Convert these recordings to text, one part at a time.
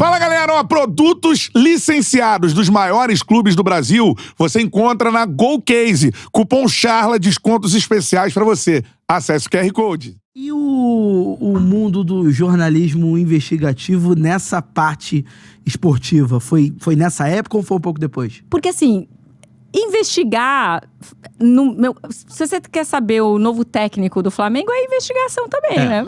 Fala, galera! Ó, produtos licenciados dos maiores clubes do Brasil você encontra na GoCase. Cupom CHARLA, descontos especiais pra você. Acesse o QR Code. E o mundo do jornalismo investigativo nessa parte esportiva? Foi nessa época ou foi um pouco depois? Porque assim, investigar... se você quer saber o novo técnico do Flamengo, é investigação também, né?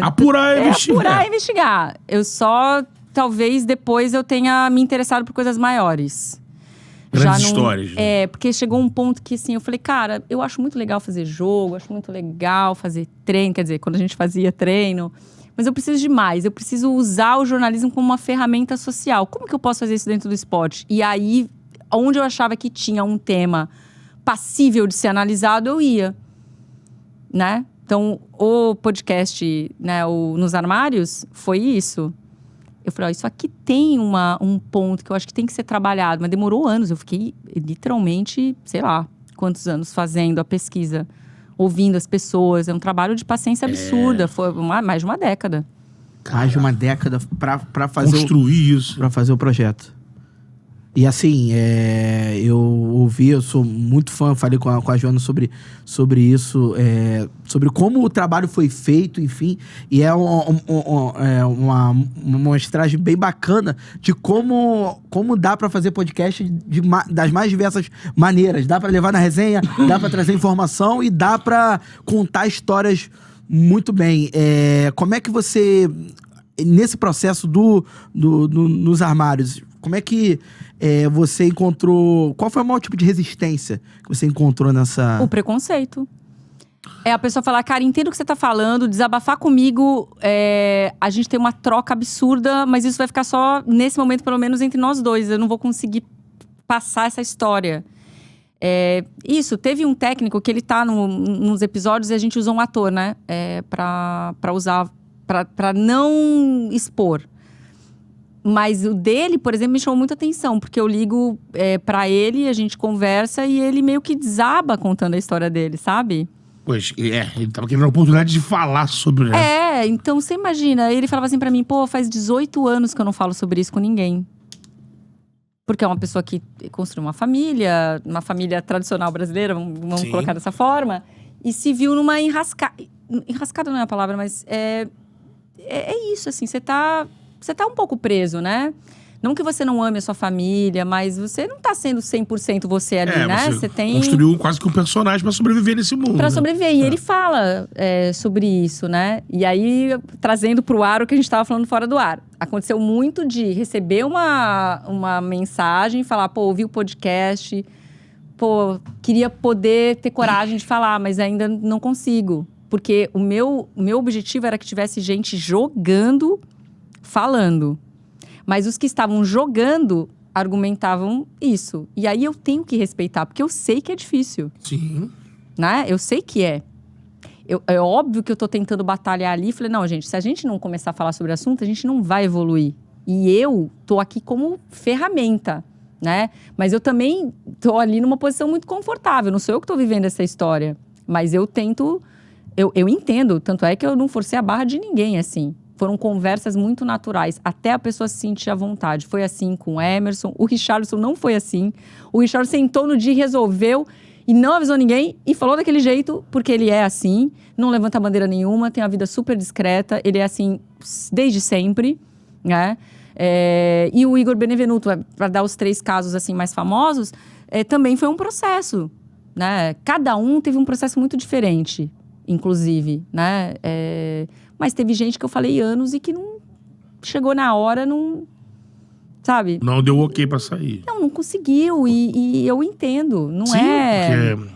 Apurar e investigar. Apurar e investigar. Eu só, talvez, depois eu tenha me interessado por coisas maiores. Grandes histórias. É, porque chegou um ponto que, assim, eu falei, cara, eu acho muito legal fazer jogo, acho muito legal fazer treino, quer dizer, quando a gente fazia treino, mas eu preciso de mais, eu preciso usar o jornalismo como uma ferramenta social. Como que eu posso fazer isso dentro do esporte? E aí, onde eu achava que tinha um tema passível de ser analisado, eu ia, né? Então, o podcast, né, o Nos Armários, foi isso. Eu falei, ó, isso aqui tem um ponto que eu acho que tem que ser trabalhado. Mas demorou anos. Eu fiquei literalmente, sei lá, quantos anos fazendo a pesquisa. Ouvindo as pessoas. É um trabalho de paciência absurda. Foi mais de uma década. Mais de uma década pra fazer construir isso. Pra fazer o projeto. E assim, eu ouvi, eu sou muito fã, falei com a Joana sobre isso, sobre como o trabalho foi feito, enfim. E é uma mostragem bem bacana de como dá pra fazer podcast das mais diversas maneiras. Dá pra levar na resenha, dá pra trazer informação e dá pra contar histórias muito bem. Como é que você, nesse processo nos armários, como é que você encontrou... Qual foi o maior tipo de resistência que você encontrou nessa... O preconceito. É a pessoa falar, cara, entendo o que você tá falando, desabafar comigo, a gente tem uma troca absurda, mas isso vai ficar só, nesse momento, pelo menos, entre nós dois. Eu não vou conseguir passar essa história. Isso, teve um técnico que ele tá nos episódios e a gente usou um ator, né? Pra usar, pra não expor. Mas o dele, por exemplo, me chamou muita atenção. Porque eu ligo pra ele, a gente conversa e ele meio que desaba contando a história dele, sabe? Pois, ele tava querendo a oportunidade de falar sobre... Então você imagina. Ele falava assim pra mim, pô, faz 18 anos que eu não falo sobre isso com ninguém. Porque é uma pessoa que construiu uma família tradicional brasileira, vamos colocar dessa forma. E se viu numa enrascada. Enrascada não é a palavra, mas é isso, assim, você tá um pouco preso, né? Não que você não ame a sua família, mas você não tá sendo 100% você ali, né? Você construiu quase que um personagem pra sobreviver nesse mundo. Pra sobreviver. E ele fala sobre isso, né? E aí, trazendo pro ar o que a gente tava falando fora do ar. Aconteceu muito de receber uma mensagem, falar, pô, ouvi o podcast, pô, queria poder ter coragem de falar, mas ainda não consigo. Porque o meu objetivo era que tivesse gente jogando, falando. Mas os que estavam jogando argumentavam isso. E aí eu tenho que respeitar, porque eu sei que é difícil. Sim. Né? Eu sei que é. É óbvio que eu tô tentando batalhar ali. Falei, não, gente, se a gente não começar a falar sobre o assunto, a gente não vai evoluir. E eu tô aqui como ferramenta, né? Mas eu também tô ali numa posição muito confortável. Não sou eu que tô vivendo essa história. Mas eu tento... Eu entendo. Tanto é que eu não forcei a barra de ninguém, assim. Foram conversas muito naturais, até a pessoa se sentir à vontade. Foi assim com o Emerson. O Richarlison não foi assim. O Richarlison sentou no dia e resolveu, e não avisou ninguém, e falou daquele jeito, porque ele é assim. Não levanta bandeira nenhuma, tem uma vida super discreta. Ele é assim desde sempre, né? E o Igor Benevenuto, para dar os 3 casos assim mais famosos, também foi um processo, né? Cada um teve um processo muito diferente, inclusive, né? Mas teve gente que eu falei anos e que não chegou na hora, não... Sabe? Não deu ok pra sair. Não conseguiu. E eu entendo. Não Sim, porque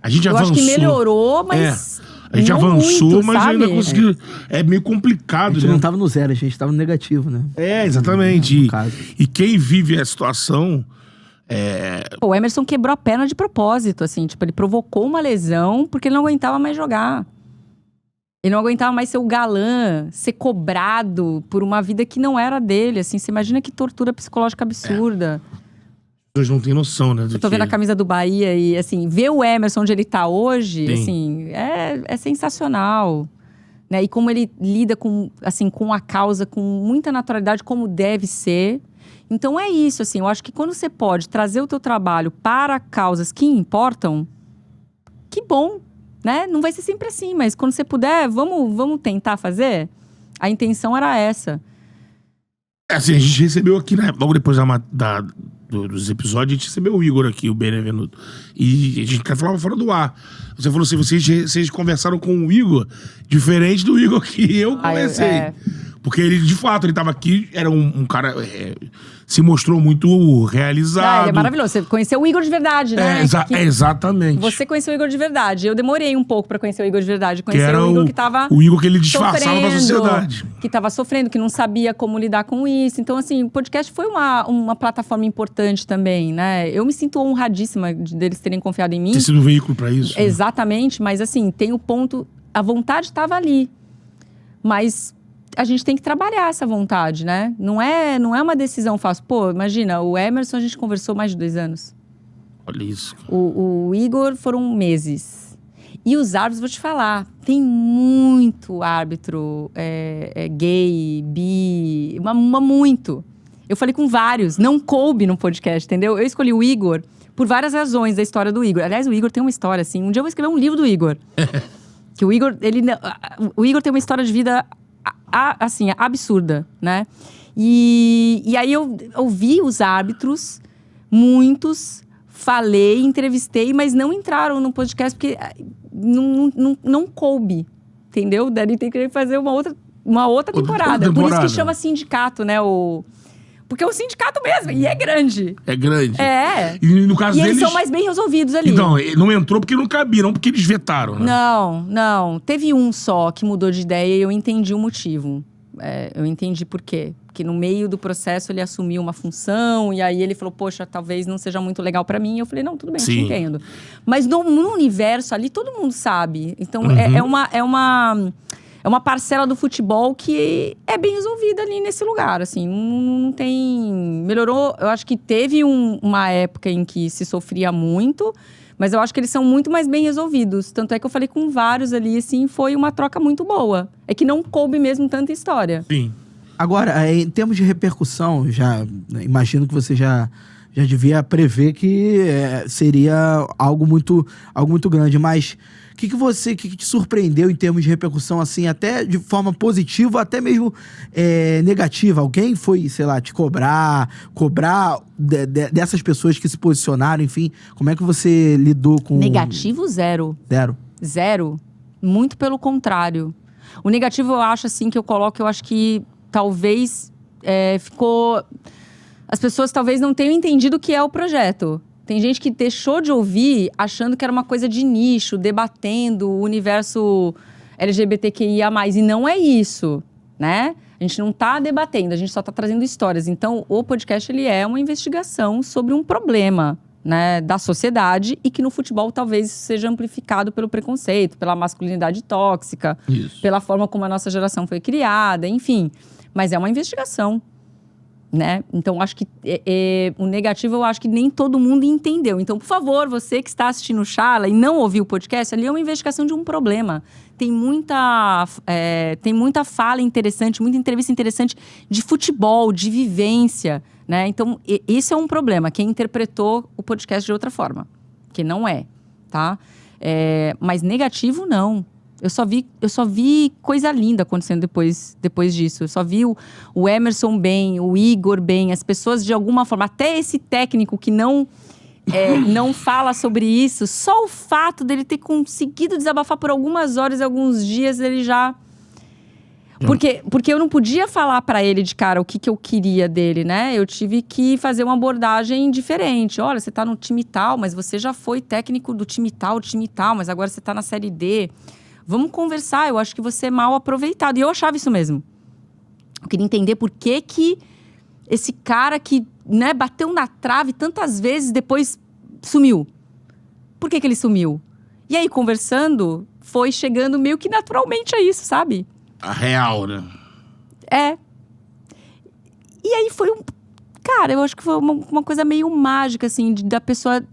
a gente eu avançou. acho que melhorou, mas... A gente avançou, muito, mas sabe? ainda conseguiu. É meio complicado, A gente né? não tava no zero, a gente tava no negativo, né? Exatamente. No caso. E quem vive a situação... Pô, o Emerson quebrou a perna de propósito, assim. Tipo, ele provocou uma lesão porque ele não aguentava mais jogar. Ele não aguentava mais ser o galã, ser cobrado por uma vida que não era dele, assim. Você imagina que tortura psicológica absurda. As pessoas não têm noção, né? Eu tô vendo a camisa do Bahia e, assim, ver o Emerson onde ele tá hoje, Sim. assim, é sensacional. né? E como ele lida com a causa com muita naturalidade, como deve ser. Então é isso, assim, eu acho que quando você pode trazer o teu trabalho para causas que importam, que bom, né? Não vai ser sempre assim, mas quando você puder, vamos tentar fazer. A intenção era essa. Assim, a gente recebeu aqui, né? Logo depois dos episódios, a gente recebeu o Igor aqui, o Benevenuto. E a gente falava fora do ar. Você falou assim, vocês conversaram com o Igor diferente do Igor que eu conversei. Porque ele, de fato, ele tava aqui, era um cara... se mostrou muito realizado. Ele é maravilhoso. Você conheceu o Igor de verdade, né? Exatamente. Você conheceu o Igor de verdade. Eu demorei um pouco pra conhecer o Igor de verdade. Conhecer o Igor que tava o Igor que ele disfarçava pra sociedade. Que tava sofrendo, que não sabia como lidar com isso. Então, assim, o podcast foi uma plataforma importante também, né? Eu me sinto honradíssima deles terem confiado em mim. Ter sido um veículo pra isso. Exatamente. Mas, assim, tem o ponto... A vontade estava ali. Mas... a gente tem que trabalhar essa vontade, né? Não é uma decisão fácil. Pô, imagina, o Emerson a gente conversou mais de 2 anos. Olha isso. O Igor foram meses. E os árbitros, vou te falar, tem muito árbitro gay, bi, muito. Eu falei com vários, não coube no podcast, entendeu? Eu escolhi o Igor por várias razões da história do Igor. Aliás, o Igor tem uma história, assim. Um dia eu vou escrever um livro do Igor. Que o Igor tem uma história de vida... assim, absurda, né? E aí eu ouvi os árbitros, muitos, falei, entrevistei, mas não entraram no podcast porque não coube, entendeu? Daí tem que fazer uma outra temporada. Por isso que chama sindicato, né? Porque é um sindicato mesmo, e é grande. É grande. É. E no caso deles... eles são mais bem resolvidos ali. Então, não entrou porque não cabia, não porque eles vetaram, né? Não. Teve um só que mudou de ideia e eu entendi o motivo. Eu entendi por quê. Porque no meio do processo ele assumiu uma função e aí ele falou, poxa, talvez não seja muito legal pra mim. Eu falei, não, tudo bem, te entendo. Mas no universo ali, todo mundo sabe. Então, é uma parcela do futebol que é bem resolvida ali nesse lugar, assim. Não tem... Melhorou. Eu acho que teve uma época em que se sofria muito, mas eu acho que eles são muito mais bem resolvidos. Tanto é que eu falei com vários ali, assim, foi uma troca muito boa. É que não coube mesmo tanta história. Sim. Agora, em termos de repercussão, imagino que você já devia prever que seria algo muito grande, mas o que te surpreendeu em termos de repercussão, assim, até de forma positiva, até mesmo negativa? Alguém foi, sei lá, te cobrar dessas pessoas que se posicionaram, enfim, como é que você lidou com... Negativo, zero. Zero. Muito pelo contrário. O negativo eu acho, assim, eu acho que talvez ficou... As pessoas talvez não tenham entendido o que é o projeto. Tem gente que deixou de ouvir achando que era uma coisa de nicho, debatendo o universo LGBTQIA+. E não é isso, né? A gente não está debatendo, a gente só está trazendo histórias. Então, o podcast ele é uma investigação sobre um problema, né, da sociedade e que no futebol talvez seja amplificado pelo preconceito, pela masculinidade tóxica, pela forma como a nossa geração foi criada, enfim. Mas é uma investigação. Né? Então, acho que o negativo, eu acho que nem todo mundo entendeu. Então, por favor, você que está assistindo o Charla e não ouviu o podcast, ali é uma investigação de um problema. Tem muita fala interessante, muita entrevista interessante de futebol, de vivência, né? Então, esse é um problema. Quem interpretou o podcast de outra forma, que não é, tá? Mas negativo, não. Eu só vi coisa linda acontecendo depois disso. Eu só vi o Emerson bem, o Igor bem, as pessoas de alguma forma. Até esse técnico que não fala sobre isso, só o fato dele ter conseguido desabafar por algumas horas e alguns dias, ele já... Porque eu não podia falar pra ele de cara o que eu queria dele, né? Eu tive que fazer uma abordagem diferente. Olha, você tá no time tal, mas você já foi técnico do time tal, mas agora você tá na Série D. Vamos conversar, eu acho que você é mal aproveitado. E eu achava isso mesmo. Eu queria entender por que esse cara que, né, bateu na trave tantas vezes, depois sumiu. Por que ele sumiu? E aí, conversando, foi chegando meio que naturalmente a isso, sabe? A real, né? E aí foi Cara, eu acho que foi uma coisa meio mágica, assim, da pessoa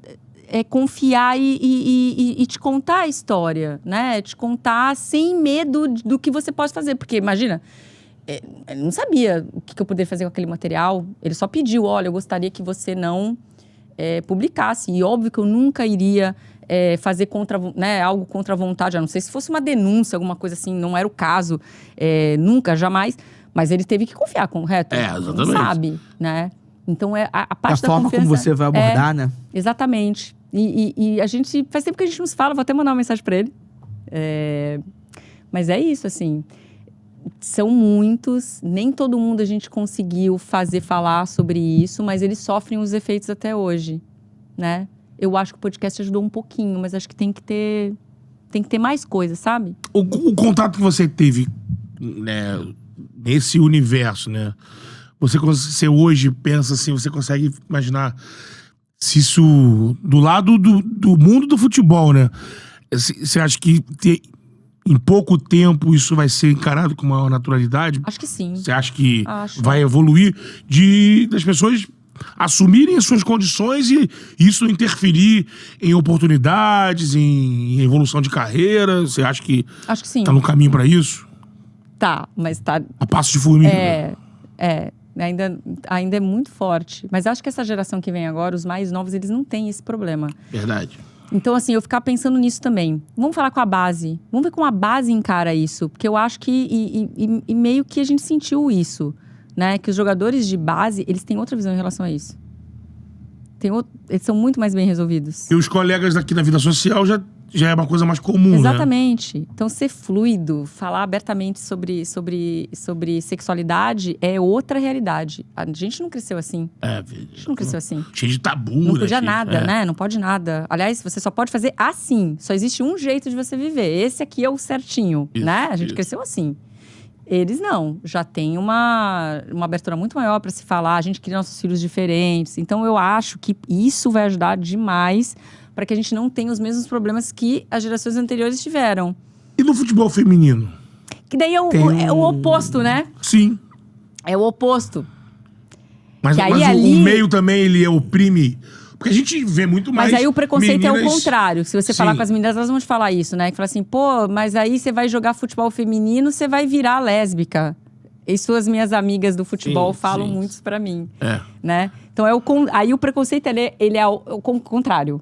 confiar e te contar a história, né? Te contar sem medo do que você pode fazer. Porque, imagina, ele não sabia o que eu poderia fazer com aquele material. Ele só pediu, olha, eu gostaria que você não publicasse. E óbvio que eu nunca iria fazer algo contra a vontade. A não sei se fosse uma denúncia, alguma coisa assim, não era o caso. Nunca, jamais. Mas ele teve que confiar, correto? Exatamente. Não sabe, né? Então, a parte da forma confiança... como você vai abordar, né? Exatamente. E a gente... Faz tempo que a gente não se fala, vou até mandar uma mensagem pra ele. Mas é isso, assim. São muitos, nem todo mundo a gente conseguiu falar sobre isso, mas eles sofrem os efeitos até hoje, né? Eu acho que o podcast ajudou um pouquinho, mas acho que tem que ter mais coisa, sabe? O contato que você teve, né, nesse universo, né? Você hoje pensa assim, você consegue imaginar se isso, do lado do mundo do futebol, né? Você acha que em pouco tempo isso vai ser encarado com maior naturalidade? Acho que sim. Você acha que Acho. vai evoluir das pessoas assumirem as suas condições e isso interferir em oportunidades, em evolução de carreira? Você acha que Acho que sim. tá no caminho pra isso? Tá, mas tá... A passo de formiga. Ainda é muito forte. Mas acho que essa geração que vem agora, os mais novos, eles não têm esse problema. Verdade. Então, assim, eu ficar pensando nisso também. Vamos falar com a base. Vamos ver como a base encara isso. Porque eu acho que... E meio que a gente sentiu isso, né? Que os jogadores de base, eles têm outra visão em relação a isso. Eles são muito mais bem resolvidos. E os colegas aqui na vida social já é uma coisa mais comum, Exatamente. Né? Então, ser fluido, falar abertamente sobre sexualidade é outra realidade. A gente não cresceu assim. A gente não cresceu assim. Cheio de tabu, Não podia né? nada, né? Não pode nada. Aliás, você só pode fazer assim. Só existe um jeito de você viver. Esse aqui é o certinho, né? A gente cresceu assim. Eles não. Já tem uma abertura muito maior para se falar. A gente cria nossos filhos diferentes. Então, eu acho que isso vai ajudar demais para que a gente não tenha os mesmos problemas que as gerações anteriores tiveram. E no futebol feminino? Que daí é o oposto, né? Sim. É o oposto. Mas o meio também, ele oprime... Porque a gente vê muito mais... Mas aí o preconceito meninas... é o contrário. Se você falar com as meninas, elas vão te falar isso, né? Que fala assim, pô, mas aí você vai jogar futebol feminino, você vai virar lésbica. Isso as minhas amigas do futebol falam muito isso pra mim. Né? Então, aí o preconceito, ele é o contrário.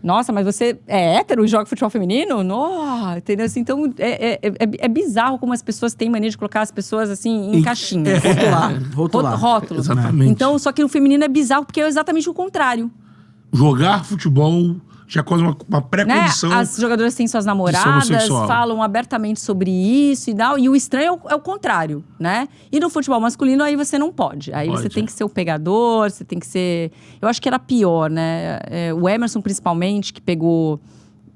Nossa, mas você é hétero e joga futebol feminino? Nossa, entendeu? Assim, então, é bizarro como as pessoas têm mania de colocar as pessoas, assim, em caixinhas. Rotular. Rótulo. Exatamente. Então, só que no feminino é bizarro, porque é exatamente o contrário. Jogar futebol já é quase uma pré-condição. Né? As jogadoras têm suas namoradas, falam abertamente sobre isso e tal. E o estranho é o contrário, né? E no futebol masculino, aí você não pode. Aí você tem que ser o pegador, você tem que ser... Eu acho que era pior, né? O Emerson, principalmente, que pegou...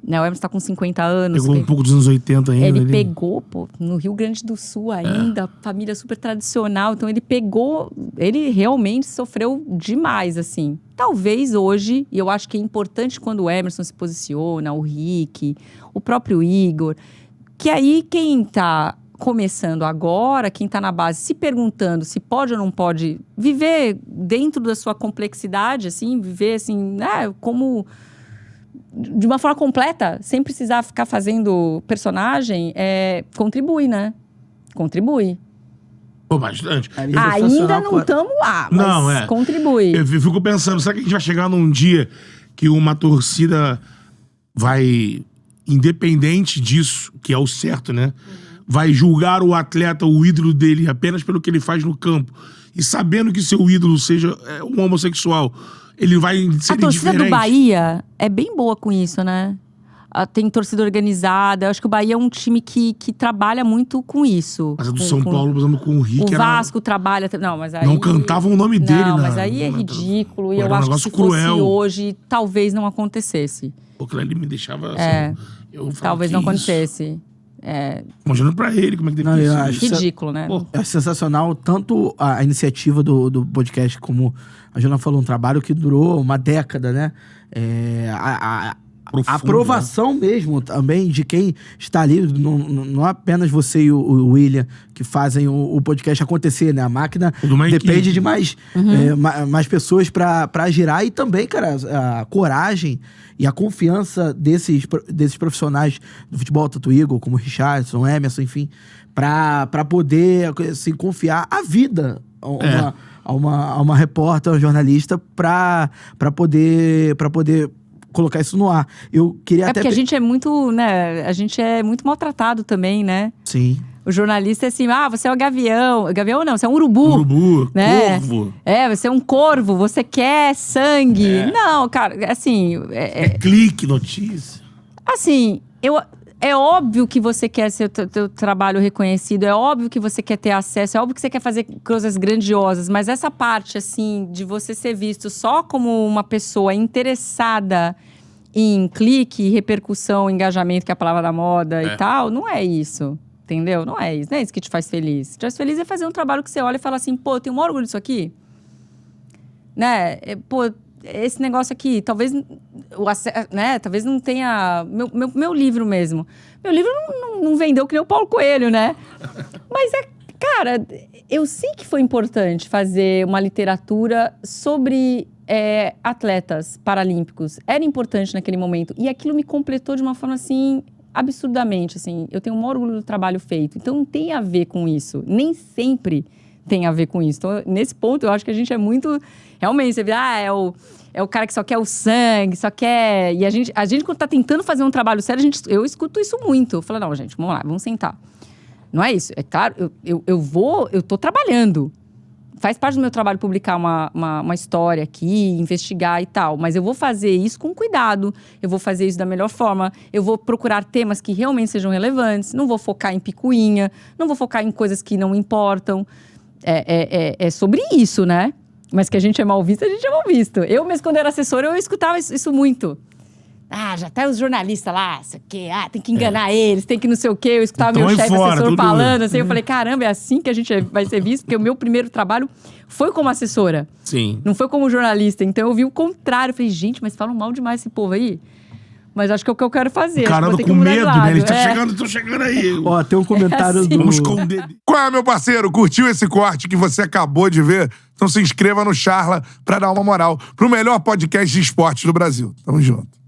Né? O Emerson tá com 50 anos. Pegou um pouco dos anos 80 ainda. Ele pegou, pô, no Rio Grande do Sul ainda, família super tradicional. Então, ele pegou... Ele realmente sofreu demais, assim. Talvez hoje, e eu acho que é importante quando o Emerson se posiciona, o Rick, o próprio Igor, que aí quem tá começando agora, quem tá na base, se perguntando se pode ou não pode viver dentro da sua complexidade, assim, viver assim, como... de uma forma completa, sem precisar ficar fazendo personagem, contribui, né? Contribui. Pô, bastante. Ainda não estamos lá, mas contribui. Eu fico pensando, será que a gente vai chegar num dia que uma torcida vai, independente disso, que é o certo, né? Vai julgar o atleta, o ídolo dele, apenas pelo que ele faz no campo. E sabendo que seu ídolo seja um homossexual, ele vai ser indiferente. A torcida do Bahia é bem boa com isso, né? Tem torcida organizada. Eu acho que o Bahia é um time que trabalha muito com isso. Mas a do São Paulo, usando com o Rick, o Vasco trabalha... Não, mas aí... Não cantavam o nome dele, Não, mas aí é ridículo. E eu acho que se fosse hoje, talvez não acontecesse. Porque ele me deixava assim... Talvez não acontecesse. Imaginando pra ele como é que deve ser. Ridículo, né? Pô, é sensacional, tanto a iniciativa do podcast, como a Jona falou, um trabalho que durou uma década, né? a aprovação mesmo também de quem está ali, não apenas você e o William que fazem o podcast acontecer, né? A máquina depende de mais pessoas pra girar, e também, cara, a coragem e a confiança desses profissionais do futebol, tanto o Igor como o Richardson, Emerson, enfim, pra poder assim, confiar a vida a uma repórter, a uma jornalista, pra poder colocar isso no ar. Eu queria até... porque a gente é muito, né? A gente é muito maltratado também, né? Sim. O jornalista é assim, você é um gavião. Gavião não, você é um urubu. Urubu, né? corvo. Você é um corvo, você quer sangue. Não, cara, assim... clique, notícia. Assim, é óbvio que você quer ser teu trabalho reconhecido, é óbvio que você quer ter acesso, é óbvio que você quer fazer coisas grandiosas, mas essa parte, assim, de você ser visto só como uma pessoa interessada em clique, repercussão, engajamento, que é a palavra da moda e tal, não é isso, entendeu? Não é isso que te faz feliz. O que te faz feliz é fazer um trabalho que você olha e fala assim, pô, eu tenho um orgulho disso aqui, né? Esse negócio aqui, talvez, né? Talvez não tenha... Meu livro mesmo. Meu livro não vendeu que nem o Paulo Coelho, né? Mas, cara, eu sei que foi importante fazer uma literatura sobre atletas paralímpicos. Era importante naquele momento. E aquilo me completou de uma forma, assim, absurdamente. Assim, eu tenho um orgulho do trabalho feito. Então, não tem a ver com isso. Nem sempre tem a ver com isso. Então, nesse ponto, eu acho que a gente é muito... Realmente, você vê, é o cara que só quer o sangue, só quer... E a gente quando tá tentando fazer um trabalho sério, eu escuto isso muito. Eu falo, não, gente, vamos lá, vamos sentar. Não é isso. É claro, eu tô trabalhando. Faz parte do meu trabalho publicar uma história aqui, investigar e tal. Mas eu vou fazer isso com cuidado. Eu vou fazer isso da melhor forma. Eu vou procurar temas que realmente sejam relevantes. Não vou focar em picuinha. Não vou focar em coisas que não importam. É sobre isso, né? Mas que a gente é mal visto, a gente é mal visto. Eu mesmo, quando era assessora, eu escutava isso muito. Já tá os jornalistas lá, sei o quê. Tem que enganar eles, tem que não sei o quê. Eu escutava meu chefe assessor falando, assim. Eu falei, caramba, é assim que a gente vai ser visto? Porque o meu primeiro trabalho foi como assessora. Sim. Não foi como jornalista. Então, eu vi o contrário. Eu falei, gente, mas falam mal demais esse povo aí. Mas acho que é o que eu quero fazer. Caramba, com medo, né? Eles estão chegando aí. Ó, tem um comentário assim. do... Vamos esconder. Qual é, meu parceiro? Curtiu esse corte que você acabou de ver? Então se inscreva no Charla pra dar uma moral pro melhor podcast de esportes do Brasil. Tamo junto.